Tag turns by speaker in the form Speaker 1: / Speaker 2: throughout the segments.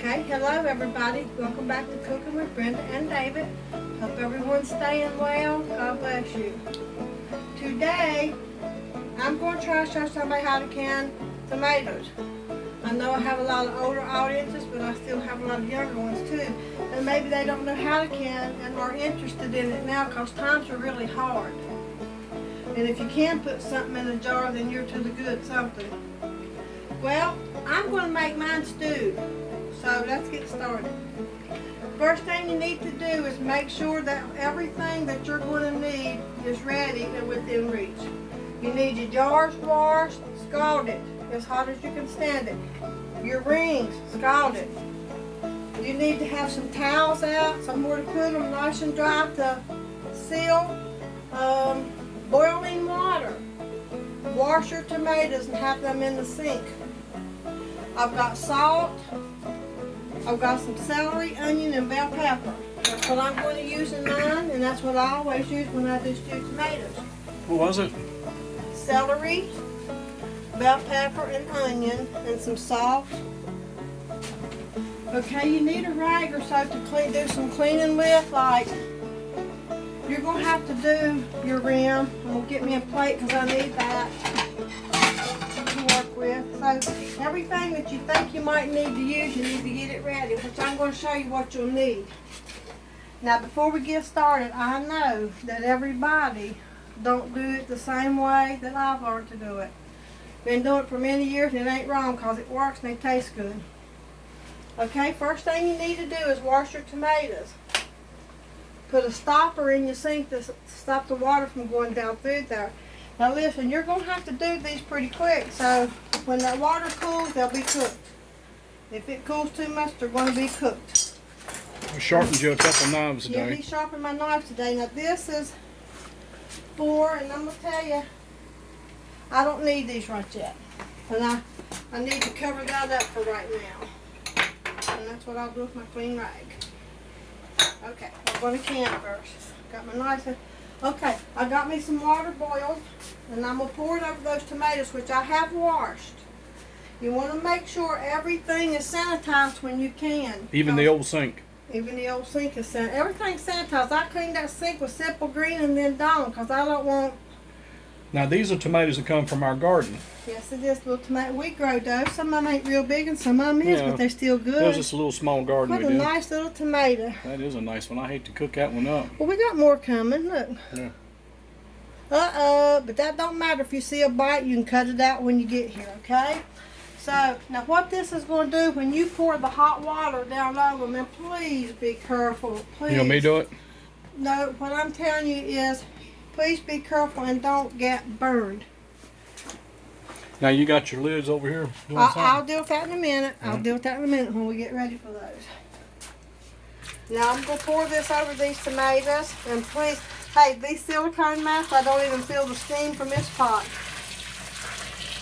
Speaker 1: Okay, hello everybody. Welcome back to Cooking with Brenda and David. Hope everyone's staying well. God bless you. Today, I'm going to try to show somebody how to can tomatoes. I know I have a lot of older audiences, but I still have a lot of younger ones too. And maybe they don't know how to can and are interested in it now because times are really hard. And if you can put something in a jar, then you're to the good something. Well, I'm going to make mine stewed. So let's get started. First thing you need to do is make sure that everything that you're going to need is ready and within reach. You need your jars washed, scalded, as hot as you can stand it. Your rings, scalded. You need to have some towels out, somewhere to put them nice and dry to seal. Boiling water. Wash your tomatoes and have them in the sink. I've got salt. I've got some celery, onion, and bell pepper. That's what I'm going to use in mine, and that's what I always use when I do stewed tomatoes.
Speaker 2: What was it?
Speaker 1: Celery, bell pepper, and onion, and some salt. Okay, you need a rag or so to do some cleaning with. Like, you're going to have to do your rim. I'm going to get me a plate because I need that to work with. So everything that you think you might need to use, you need to get it ready, which I'm going to show you what you'll need. Now before we get started, I know that everybody don't do it the same way that I've learned to do it. Been doing it for many years and it ain't wrong because it works and they taste good. Okay, first thing you need to do is wash your tomatoes. Put a stopper in your sink to stop the water from going down through there. Now listen, you're going to have to do these pretty quick, so when that water cools, they'll be cooked. If it cools too much, they're going to be cooked.
Speaker 2: I sharpened you a couple knives today.
Speaker 1: Yeah, he sharpened my knife today. Now this is 4, and I'm going to tell you, I don't need these right yet. And I need to cover that up for right now. And that's what I'll do with my clean rag. Okay, I'm going to can first. Got my knife in. Okay, I got me some water boiled, and I'm going to pour it over those tomatoes, which I have washed. You want to make sure everything is sanitized when you can.
Speaker 2: Even the old sink.
Speaker 1: Even the old sink is sanitized. Everything's sanitized. I cleaned that sink with Simple Green and then Dawn, because I don't want...
Speaker 2: Now these are tomatoes that come from our garden.
Speaker 1: Yes, it is little tomato. We grow those. Some of them ain't real big and some of them is, but they're still good.
Speaker 2: It was just a little small garden
Speaker 1: What
Speaker 2: we
Speaker 1: a
Speaker 2: did.
Speaker 1: nice little tomato.
Speaker 2: That is a nice one. I hate to cook that one up.
Speaker 1: Well, we got more coming. Look.
Speaker 2: Yeah.
Speaker 1: But that don't matter. If you see a bite, you can cut it out when you get here, okay? So, now what this is going to do, when you pour the hot water down over them, and please be careful. Please.
Speaker 2: You want me to do it?
Speaker 1: No, what I'm telling you is, please be careful and don't get burned.
Speaker 2: Now you got your lids over here doing
Speaker 1: I'll
Speaker 2: something?
Speaker 1: deal with that in a minute. I'll deal with that in a minute when we get ready for those. Now I'm going to pour this over these tomatoes. And please, hey, these silicone masks, I don't even feel the steam from this pot.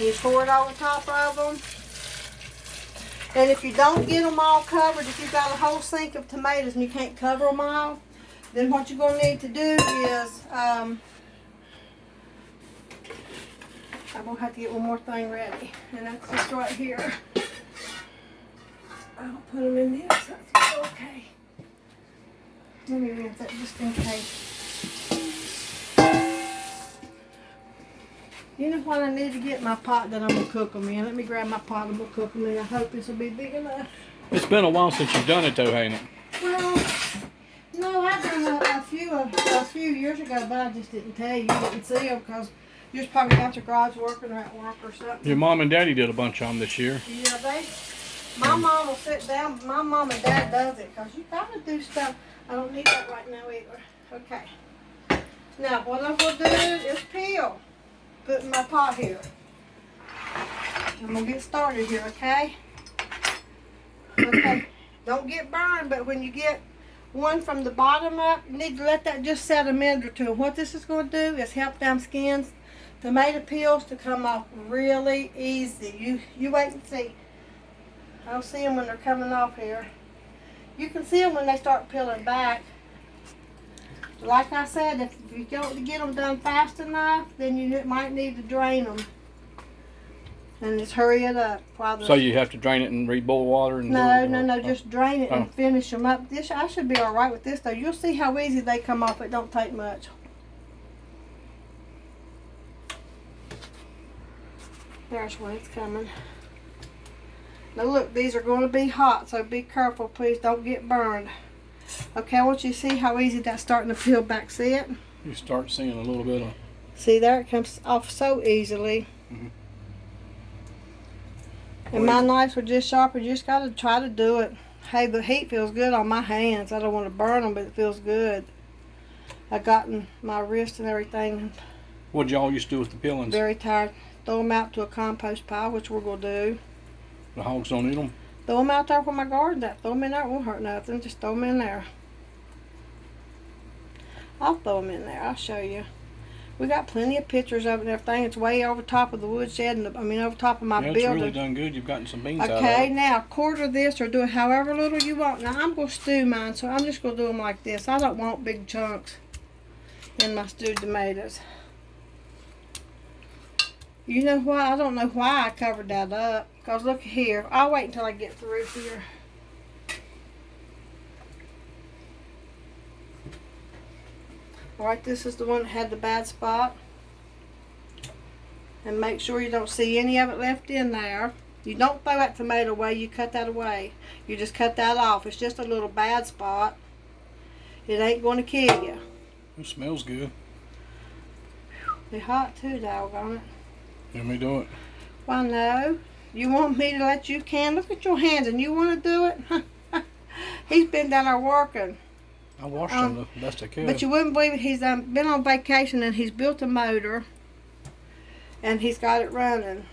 Speaker 1: You pour it over top of them. And if you don't get them all covered, if you've got a whole sink of tomatoes and you can't cover them all, then what you're going to need to do is... I'm going to have to get one more thing ready, and that's just right here. I'll put them in this, that's okay. Let me rinse that just in case. You know what, I need to get my pot that I'm going to cook them in. Let me grab my pot and we'll cook them in. I hope this will be big enough.
Speaker 2: It's been a while since you've done it though, ain't it?
Speaker 1: Well, no, I've done a few years ago, but I just didn't tell you. You didn't see them because you was probably out your garage working or at work or something.
Speaker 2: Your mom and daddy did a bunch of them this year.
Speaker 1: Yeah, my mom will sit down. My mom and dad does it because you gotta do stuff. I don't need that right now either. Okay. Now what I'm gonna do is peel. Put in my pot here. I'm gonna get started here, okay? Okay. Don't get burned, but when you get one from the bottom up, you need to let that just set a minute or two. And what this is gonna do is help them skins, tomato peels to come off really easy. You wait and see. I'll see them when they're coming off here. You can see them when they start peeling back. Like I said, if you don't get them done fast enough, then you might need to drain them. And just hurry it up. While the
Speaker 2: So you have to drain it and re-boil water and
Speaker 1: No, just drain it and finish them up. This I should be all right with this though. You'll see how easy they come off. It don't take much. There's one. It's coming. Now look, these are going to be hot, so be careful. Please don't get burned. Okay, I want you to see how easy that's starting to peel back. See it?
Speaker 2: You start seeing a little bit of...
Speaker 1: See there? It comes off so easily.
Speaker 2: Mm-hmm.
Speaker 1: And my knives were just sharp. You just got to try to do it. Hey, the heat feels good on my hands. I don't want to burn them, but it feels good. I got in my wrist and everything.
Speaker 2: What'd y'all used to do with the peelings?
Speaker 1: Very tired. Throw them out to a compost pile, which we're going to do.
Speaker 2: The hogs don't eat them?
Speaker 1: Throw them out there where my garden's at. Throw them in there. It won't hurt nothing. Just throw them in there. I'll throw them in there. I'll show you. We got plenty of pictures of it and everything. It's way over top of the woodshed, and over top of my building.
Speaker 2: It's really done good. You've gotten some beans out of it.
Speaker 1: Okay, now quarter this or do it however little you want. Now I'm going to stew mine, so I'm just going to do them like this. I don't want big chunks in my stewed tomatoes. You know why? I don't know why I covered that up. Because look here. I'll wait until I get through here. Alright, this is the one that had the bad spot. And make sure you don't see any of it left in there. You don't throw that tomato away, you cut that away. You just cut that off. It's just a little bad spot. It ain't going to kill you.
Speaker 2: It smells good.
Speaker 1: They're hot too, doggone it.
Speaker 2: Let me do it.
Speaker 1: Why no? You want me to let you can? Look at your hands and you want to do it? He's been down there working.
Speaker 2: I washed them the best I could.
Speaker 1: But you wouldn't believe it. He's been on vacation and he's built a motor. And he's got it running.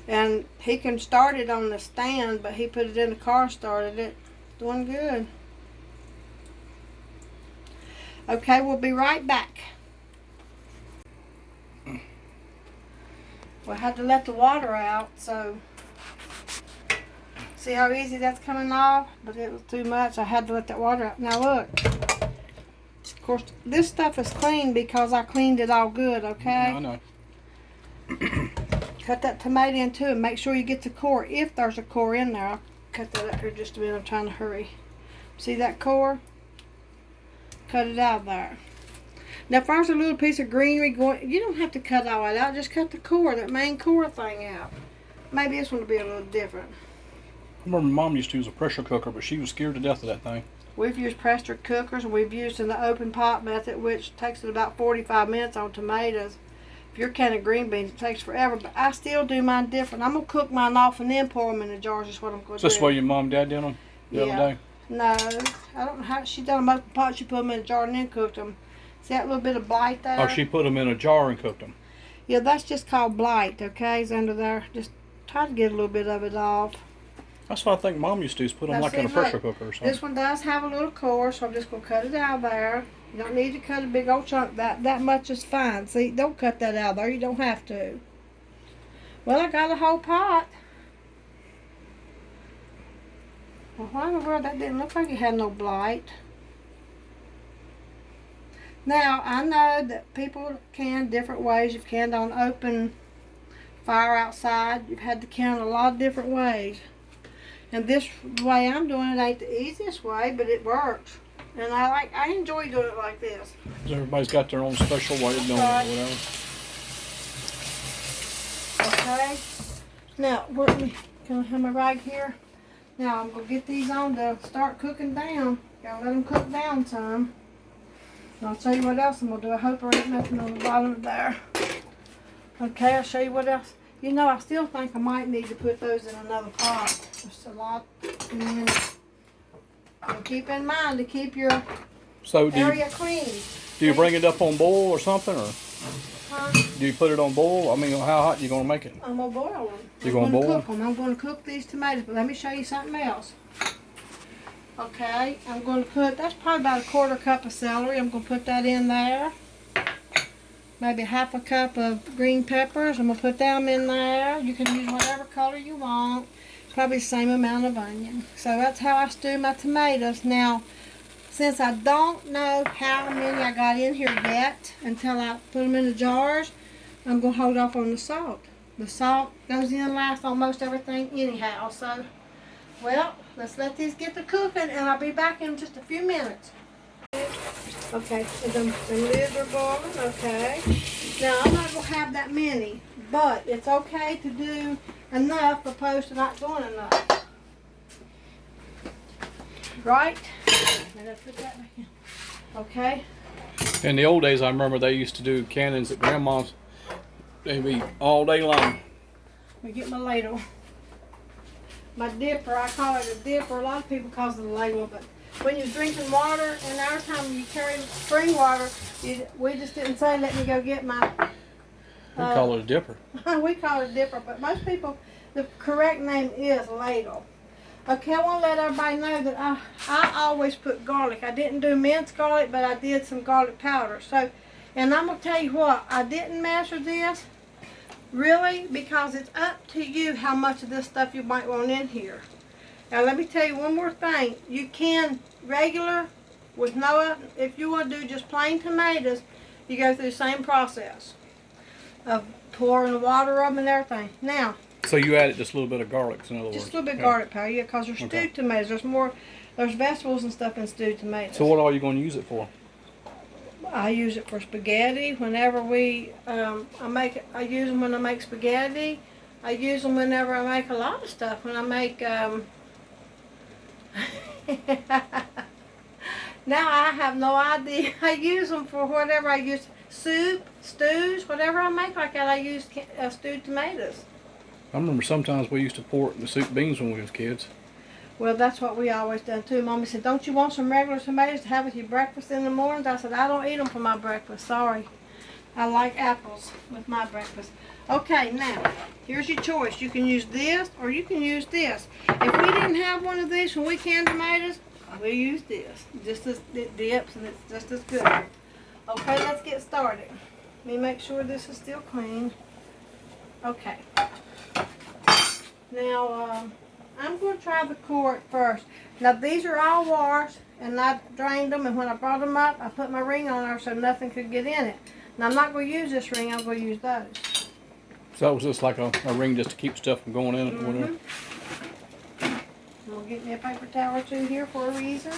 Speaker 1: And he can start it on the stand, but he put it in the car, started it. Doing good. Okay, we'll be right back. We had to let the water out, so see how easy that's coming off? But it was too much. I had to let that water out. Now look. Of course, this stuff is clean because I cleaned it all good, okay?
Speaker 2: I know.
Speaker 1: Cut that tomato in two and make sure you get the core. If there's a core in there, I'll cut that up here just a minute. I'm trying to hurry. See that core? Cut it out there. Now if there's a little piece of greenery going, you don't have to cut all that out. Just cut the core, that main core thing out. Maybe this one will be a little different.
Speaker 2: I remember Mom used to use a pressure cooker, but she was scared to death of that thing.
Speaker 1: We've used pressure cookers and we've used in the open pot method, which takes it about 45 minutes on tomatoes. If you're canning green beans, it takes forever, but I still do mine different. I'm going to cook mine off and then pour them in the jars. Is what I'm going to do.
Speaker 2: Is this the way your mom and dad did them the other day?
Speaker 1: No, I don't know how. She done them open pot. She put them in a jar and then cooked them. See that little bit of blight there?
Speaker 2: Oh, she put them in a jar and cooked them.
Speaker 1: Yeah, that's just called blight, okay? It's under there. Just try to get a little bit of it off.
Speaker 2: That's what I think Mom used to do, is put them like in a pressure cooker or something.
Speaker 1: This one does have a little core, so I'm just going to cut it out there. You don't need to cut a big old chunk. That much is fine. See, don't cut that out there. You don't have to. Well, I got a whole pot. Well, why in the world that didn't look like it had no blight? Now, I know that people can different ways. You've canned on open fire outside. You've had to can a lot of different ways. And this way I'm doing it ain't the easiest way, but it works. And I enjoy doing it like this.
Speaker 2: Everybody's got their own special way of doing it or whatever.
Speaker 1: Okay. Now, can I have my rag here? Now I'm going to get these on to start cooking down. Gotta let them cook down some. And I'll show you what else I'm going to do. I hope there ain't nothing on the bottom of there. Okay, I'll show you what else. You know, I still think I might need to put those in another pot. Just a lot. And keep in mind to keep your area clean.
Speaker 2: Do you bring it up on boil or something? Or
Speaker 1: huh?
Speaker 2: Do you put it on boil? I mean, how hot are you going to make it?
Speaker 1: I'm going to boil them.
Speaker 2: You're going to boil them?
Speaker 1: I'm going to cook these tomatoes. But let me show you something else. Okay, I'm going to put, that's probably about a 1/4 cup of celery. I'm going to put that in there. Maybe 1/2 cup of green peppers. I'm going to put them in there. You can use whatever color you want. Probably the same amount of onion. So that's how I stew my tomatoes. Now, since I don't know how many I got in here yet until I put them in the jars, I'm going to hold off on the salt. The salt goes in last on most everything anyhow. So, well, let's let these get to cooking, and I'll be back in just a few minutes. Okay, so the lids are boiling, okay. Now, I'm not going to have that many, but it's okay to do enough opposed to not doing enough. Right? And let's put that back in. Okay.
Speaker 2: In the old days, I remember they used to do cannons at Grandma's. They'd be all day long.
Speaker 1: Let me get my ladle. My dipper, I call it a dipper. A lot of people call it a ladle, but when you're drinking water, and our time you carry spring water, we just didn't say, let me go get my...
Speaker 2: We call it a dipper.
Speaker 1: We call it a dipper, but most people, the correct name is ladle. Okay, I want to let everybody know that I always put garlic. I didn't do minced garlic, but I did some garlic powder. So, and I'm going to tell you what, I didn't measure this, really, because it's up to you how much of this stuff you might want in here. Now, let me tell you one more thing. You can regular with no, if you want to do just plain tomatoes, you go through the same process of pouring water up and everything. Now,
Speaker 2: so you added just a little bit of garlic, in other words.
Speaker 1: Just a little bit of garlic powder, yeah, because they're stewed tomatoes. There's vegetables and stuff in stewed tomatoes.
Speaker 2: So what are you going to use it for?
Speaker 1: I use it for spaghetti. Whenever I use them when I make spaghetti. I use them whenever I make a lot of stuff. When I make, now I have no idea. I use them for whatever I use. Soup, stews, whatever I make like that, I use stewed tomatoes.
Speaker 2: I remember sometimes we used to pour it in the soup beans when we was kids.
Speaker 1: Well, that's what we always done too. Mommy said, don't you want some regular tomatoes to have with your breakfast in the mornings? I said, I don't eat them for my breakfast. Sorry. I like apples with my breakfast. Okay, now, here's your choice. You can use this or you can use this. If we didn't have one of these when we canned tomatoes, we'll use this. Just as it dips and it's just as good. Okay, let's get started. Let me make sure this is still clean. Okay. Now, I'm going to try the quart first. Now, these are all washed, and I drained them, and when I brought them up, I put my ring on there so nothing could get in it. Now, I'm not going to use this ring. I'm going to use those.
Speaker 2: So that was just like a ring just to keep stuff from going in it or whatever?
Speaker 1: I'm going to get me a paper towel or two here for a reason.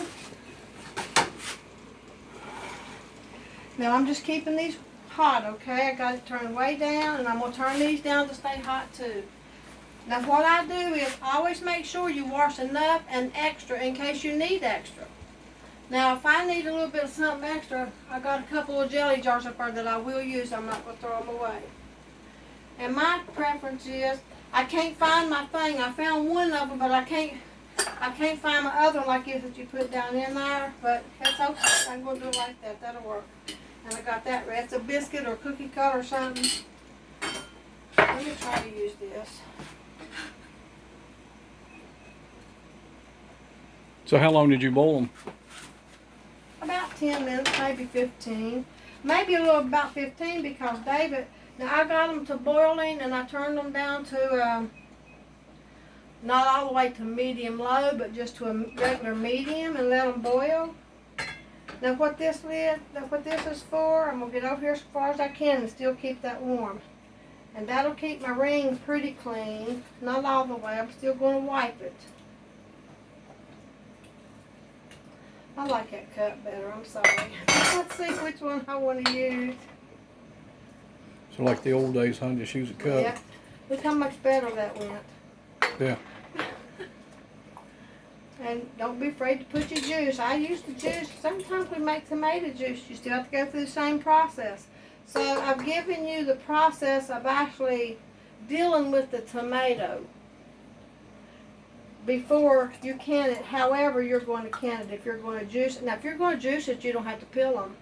Speaker 1: Now, I'm just keeping these hot, okay? I got it turned way down, and I'm going to turn these down to stay hot, too. Now what I do is always make sure you wash enough and extra in case you need extra. Now if I need a little bit of something extra, I got a couple of jelly jars up there that I will use. I'm not going to throw them away. And my preference is, I can't find my thing. I found one of them, but I can't find my other one like this that you put down in there. But it's okay. I'm going to do it like that. That'll work. And I got that red. It's a biscuit or cookie cutter or something. Let me try to use this.
Speaker 2: So how long did you boil them?
Speaker 1: About 10 minutes, maybe 15. Maybe a little about 15 because David, now I got them to boiling and I turned them down to, not all the way to medium low, but just to a regular medium and let them boil. Now what this is for, I'm going to get over here as far as I can and still keep that warm. And that'll keep my ring pretty clean. Not all the way, I'm still going to wipe it. I like that cup better, I'm sorry. Let's see which one I want to use.
Speaker 2: So like the old days, huh? Just use a cup.
Speaker 1: Yeah. Look how much better that went.
Speaker 2: Yeah.
Speaker 1: And don't be afraid to put your juice. I use the juice. Sometimes we make tomato juice. You still have to go through the same process. So I've given you the process of actually dealing with the tomato before you can it. However, you're going to can it if you're going to juice it. Now, if you're going to juice it, you don't have to peel them.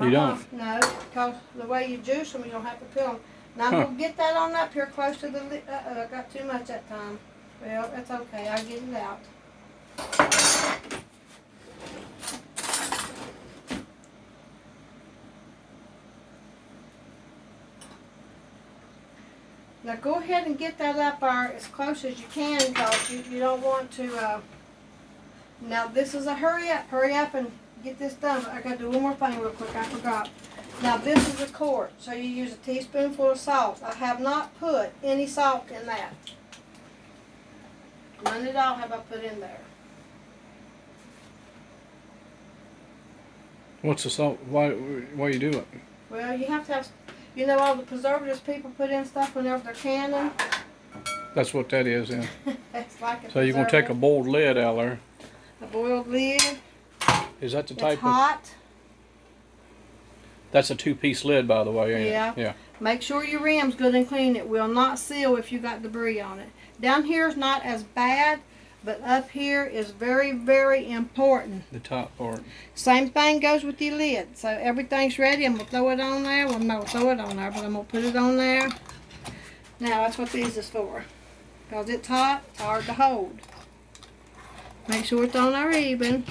Speaker 2: You don't?
Speaker 1: No, because the way you juice them, you don't have to peel them. Now, I'm going to get that on up here close to the lid. I got too much that time. Well, that's okay. I'll get it out. Now go ahead and get that up there as close as you can because you don't want to, now this is a hurry up and get this done. But I got to do one more thing real quick, I forgot. Now this is a quart, so you use a teaspoonful of salt. I have not put any salt in that. None at all have I put in there.
Speaker 2: What's the salt? Why you do it?
Speaker 1: Well, you have to have, you know, all the preservatives people put in stuff whenever they're canning.
Speaker 2: That's what that is, yeah.
Speaker 1: It's like a
Speaker 2: So you're gonna take a boiled lid out there.
Speaker 1: a boiled lid.
Speaker 2: Is that the
Speaker 1: It's
Speaker 2: type of?
Speaker 1: hot.
Speaker 2: That's a 2-piece lid, by the way. Ain't
Speaker 1: Yeah.
Speaker 2: It? Yeah.
Speaker 1: Make sure your rim's good and clean. It will not seal if you got debris on it. Down here is not as bad, but up here is very, very important.
Speaker 2: The top part.
Speaker 1: Same thing goes with your lid. So everything's ready. I'm going to throw it on there. Well, I'm not going to throw it on there, but I'm going to put it on there. Now, that's what these is for. Because it's hot, it's hard to hold. Make sure it's on there even.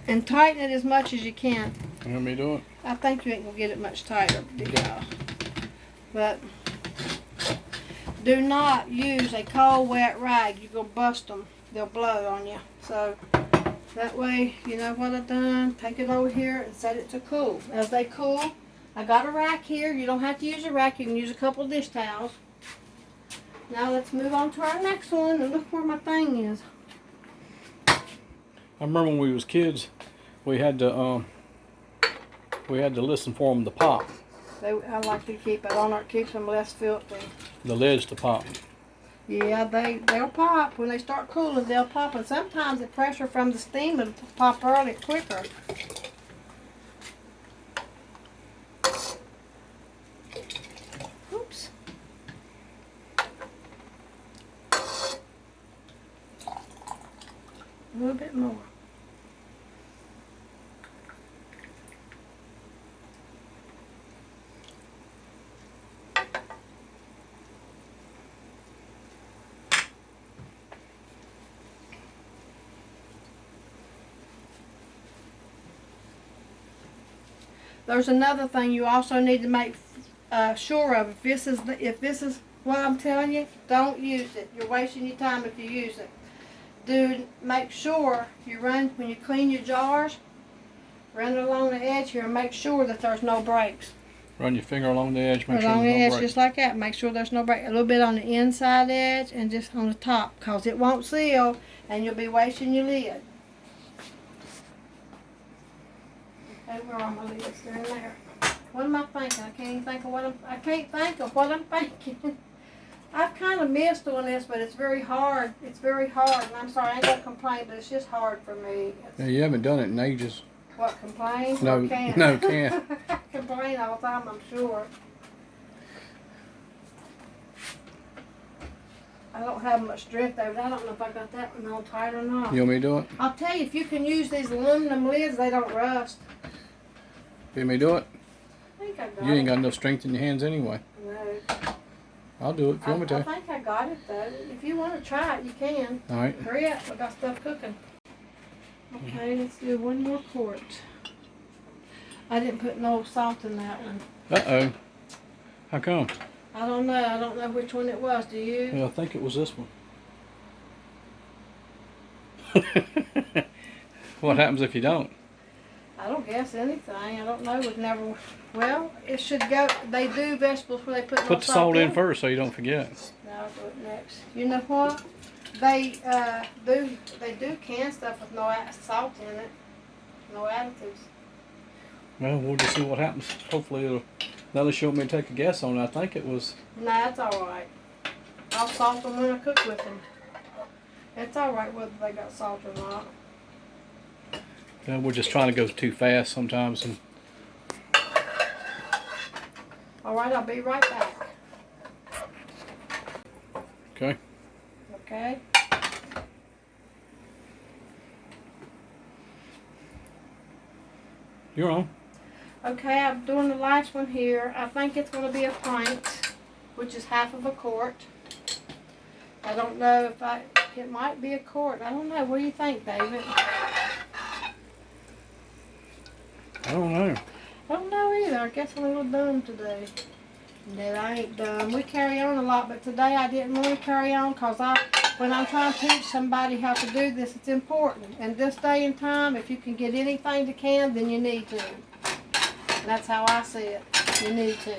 Speaker 1: And tighten it as much as you can.
Speaker 2: You want me to do it?
Speaker 1: I think you ain't going to get it much tighter. But do not use a cold, wet rag. You're going to bust them. They'll blow on you. So that way, you know what I've done. Take it over here and set it to cool. As they cool, I got a rack here. You don't have to use a rack. You can use a couple of dish towels. Now let's move on to our next one. And look where my thing is.
Speaker 2: I remember when we was kids, we had to listen for them to pop.
Speaker 1: I like to keep it on there. It keeps them less filthy.
Speaker 2: The lids to pop.
Speaker 1: Yeah, they'll pop. When they start cooling, they'll pop. And sometimes the pressure from the steam will pop early quicker. Oops. A little bit more. There's another thing you also need to make sure of. If this is what I'm telling you, don't use it. You're wasting your time if you use it. Make sure you run, when you clean your jars, run it along the edge here and make sure that there's no breaks.
Speaker 2: Run your finger along the edge, make sure
Speaker 1: Along the
Speaker 2: there's no
Speaker 1: edge,
Speaker 2: break.
Speaker 1: just like that. Make sure there's no break. A little bit on the inside edge and just on the top, because it won't seal and you'll be wasting your lid. Okay, where are my lids? They're in there. What am I thinking? I can't think of what I'm thinking. I've kind of missed doing this, but it's very hard. It's very hard, and I'm sorry, I ain't gonna complain, but it's just hard for me.
Speaker 2: Yeah, you haven't done it in ages.
Speaker 1: What, complain?
Speaker 2: No,
Speaker 1: Or can't?
Speaker 2: no, can't.
Speaker 1: Complain all the time, I'm sure. I don't have much strength over it. I don't know if I got that one all tight or not.
Speaker 2: You want me to do it?
Speaker 1: I'll tell you, if you can use these aluminum lids, they don't rust.
Speaker 2: You want me to do it?
Speaker 1: I think I got
Speaker 2: You ain't
Speaker 1: it.
Speaker 2: got no strength in your hands anyway.
Speaker 1: No.
Speaker 2: I'll do it if you want me
Speaker 1: I
Speaker 2: to.
Speaker 1: think I got it though. If you want to try it, you can.
Speaker 2: Alright.
Speaker 1: Hurry up, we got stuff cooking. Okay, let's do one more quart. I didn't put no salt in that one.
Speaker 2: Uh-oh. How come?
Speaker 1: I don't know. I don't know which one it was. Do you?
Speaker 2: Yeah, I think it was this one. What happens if you don't?
Speaker 1: I don't guess anything. I don't know. We've never. Well, it should go. They do vegetables where they put no
Speaker 2: Put the salt in first so you don't forget.
Speaker 1: No, I'll do it next. You know what? They do can stuff with no salt in it. No additives.
Speaker 2: Well, we'll just see what happens. Hopefully that'll show me to take a guess on it. I think it was.
Speaker 1: No, that's all right. I'll salt them when I cook with them. It's all right whether they got salt or not.
Speaker 2: We're just trying to go too fast sometimes. And
Speaker 1: All right, I'll be right back.
Speaker 2: okay.
Speaker 1: Okay.
Speaker 2: You're on.
Speaker 1: Okay, I'm doing the last one here. I think it's going to be a pint, which is half of a quart. I don't know if it might be a quart. I don't know. What do you think, David?
Speaker 2: I don't know.
Speaker 1: I don't know either. I guess I'm a little dumb today. No, I ain't dumb. We carry on a lot, but today I didn't really carry on because when I'm trying to teach somebody how to do this, it's important. And this day and time, if you can get anything to can, then you need to. That's how I see it. You need to.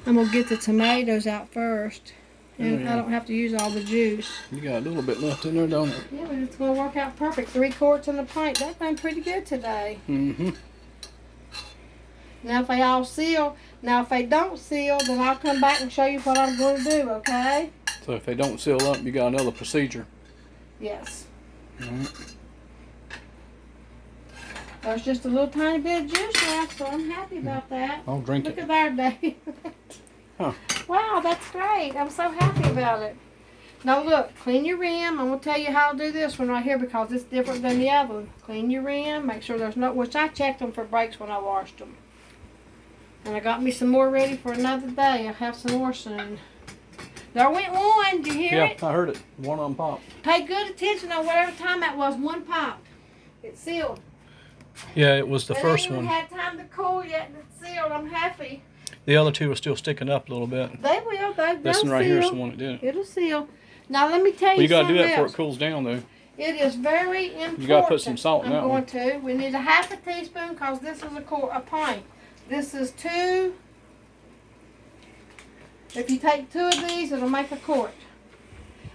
Speaker 1: I'm going to get the tomatoes out first. And I don't have to use all the juice.
Speaker 2: You got a little bit left in there, don't it?
Speaker 1: Yeah, but it's going to work out perfect. 3 quarts in a pint. That's been pretty good today.
Speaker 2: Mm-hmm.
Speaker 1: Now if they all seal, now if they don't seal, then I'll come back and show you what I'm going to do, okay?
Speaker 2: So if they don't seal up, you got another procedure.
Speaker 1: Yes.
Speaker 2: Alright.
Speaker 1: There's just a little tiny bit of juice left, so I'm happy about that.
Speaker 2: I'll drink
Speaker 1: Look
Speaker 2: it.
Speaker 1: at there, Dave.
Speaker 2: Huh.
Speaker 1: Wow, that's great. I'm so happy about it. Now look, clean your rim. I'm going to tell you how to do this one right here because it's different than the other one. Clean your rim. Make sure there's no, which I checked them for breaks when I washed them. And I got me some more ready for another day. I'll have some more soon. There went one. Did you hear it?
Speaker 2: Yeah, I heard it. One of them popped.
Speaker 1: Pay good attention on whatever time that was. One popped. It sealed.
Speaker 2: Yeah, it was the first one.
Speaker 1: It hasn't had time to cool yet and it's sealed. I'm happy.
Speaker 2: The other two are still sticking up a little bit.
Speaker 1: They will.
Speaker 2: This one right here is the one that did it.
Speaker 1: It'll seal. Now let me tell you
Speaker 2: Well, you got to
Speaker 1: something
Speaker 2: do that before
Speaker 1: else.
Speaker 2: it cools down, though.
Speaker 1: It is very important.
Speaker 2: You got to put some salt in that
Speaker 1: I'm
Speaker 2: one.
Speaker 1: going to. We need a half a teaspoon because this is a pint. This is 2. If you take 2 of these, it'll make a quart.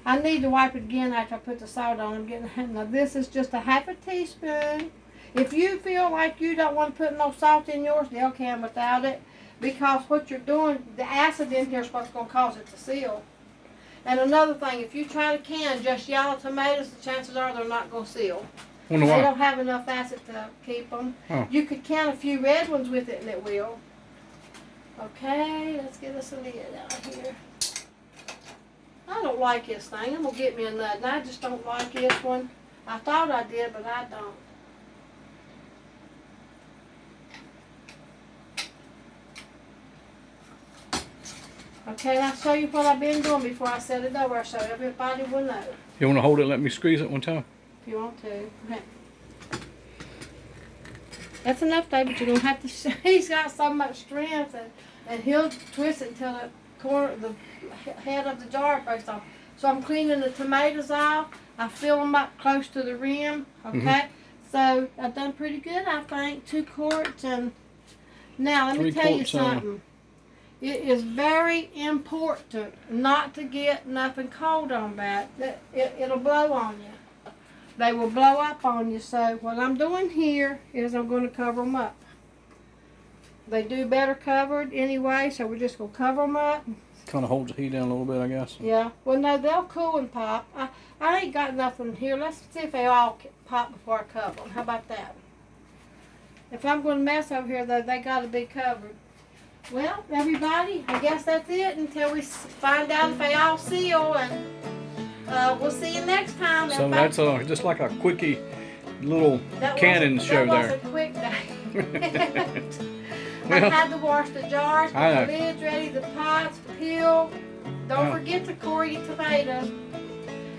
Speaker 1: I need to wipe it again after I put the salt on. I'm getting. Now this is just a half a teaspoon. If you feel like you don't want to put no salt in yours, they'll can without it. Because what you're doing, the acid in here is what's going to cause it to seal. And another thing, if you try to can just yellow tomatoes, the chances are they're not going to seal. They don't have enough acid to keep them.
Speaker 2: Huh.
Speaker 1: You could can a few red ones with it and it will. Okay, let's get us a lid out here. I don't like this thing. I'm going to get me a nut. And I just don't like this one. I thought I did, but I don't. Okay, I'll show you what I've been doing before I set it over so everybody will know.
Speaker 2: You want to hold it and let me squeeze it one time?
Speaker 1: If you want to. Okay. That's enough, David. You're going to have to he's got so much strength and he'll twist it until the corner, the head of the jar breaks off. So I'm cleaning the tomatoes off. I fill them up close to the rim. Okay. So I've done pretty good, I think. 2 quarts. And now let me tell you something. It is very important not to get nothing cold on that. It'll blow on you. They will blow up on you. So what I'm doing here is I'm going to cover them up. They do better covered anyway, so we're just going to cover them up.
Speaker 2: Kind of holds the heat down a little bit, I guess.
Speaker 1: Yeah. Well, no, they'll cool and pop. I ain't got nothing here. Let's see if they all pop before I cover them. How about that? If I'm going to mess over here, though, they got to be covered. Well, everybody, I guess that's it until we find out if they all seal, and we'll see you next time.
Speaker 2: So that's just like a quickie little cannon show there.
Speaker 1: That was a quick day. I had to wash the jars, put the lids ready, the pots, peel. Don't forget to core your tomatoes.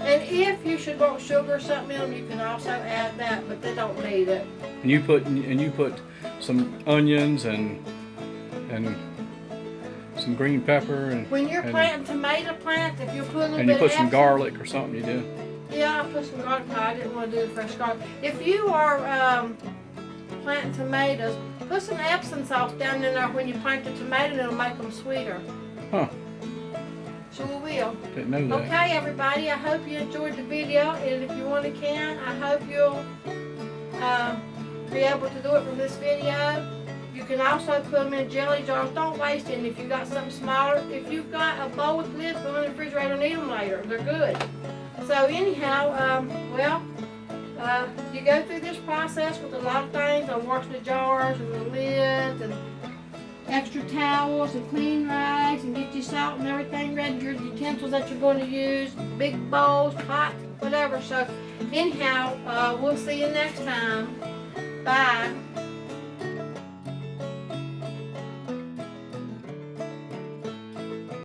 Speaker 1: And if you should want sugar or something in them, you can also add that, but they don't need it.
Speaker 2: And you put some onions and some green pepper and
Speaker 1: when you're planting tomato plants, if you put a little
Speaker 2: and
Speaker 1: bit
Speaker 2: you put
Speaker 1: of
Speaker 2: some
Speaker 1: Epsom,
Speaker 2: garlic or something, you do.
Speaker 1: Yeah, I put some garlic powder. I didn't want to do the fresh garlic. If you are planting tomatoes, put some Epsom sauce down in there when you plant the tomato, and it'll make them sweeter.
Speaker 2: Huh.
Speaker 1: Sure will.
Speaker 2: Didn't know that.
Speaker 1: Okay, everybody. I hope you enjoyed the video, and if you want to can, I hope you'll be able to do it from this video. You can also put them in jelly jars. Don't waste it. And if you got something smaller, if you've got a bowl with lids, put them in the refrigerator and eat them later. They're good. So anyhow, you go through this process with a lot of things. I wash the jars and the lids and extra towels and clean rags and get your salt and everything ready, your utensils that you're going to use, big bowls, pots, whatever. So anyhow, we'll see you next time. Bye.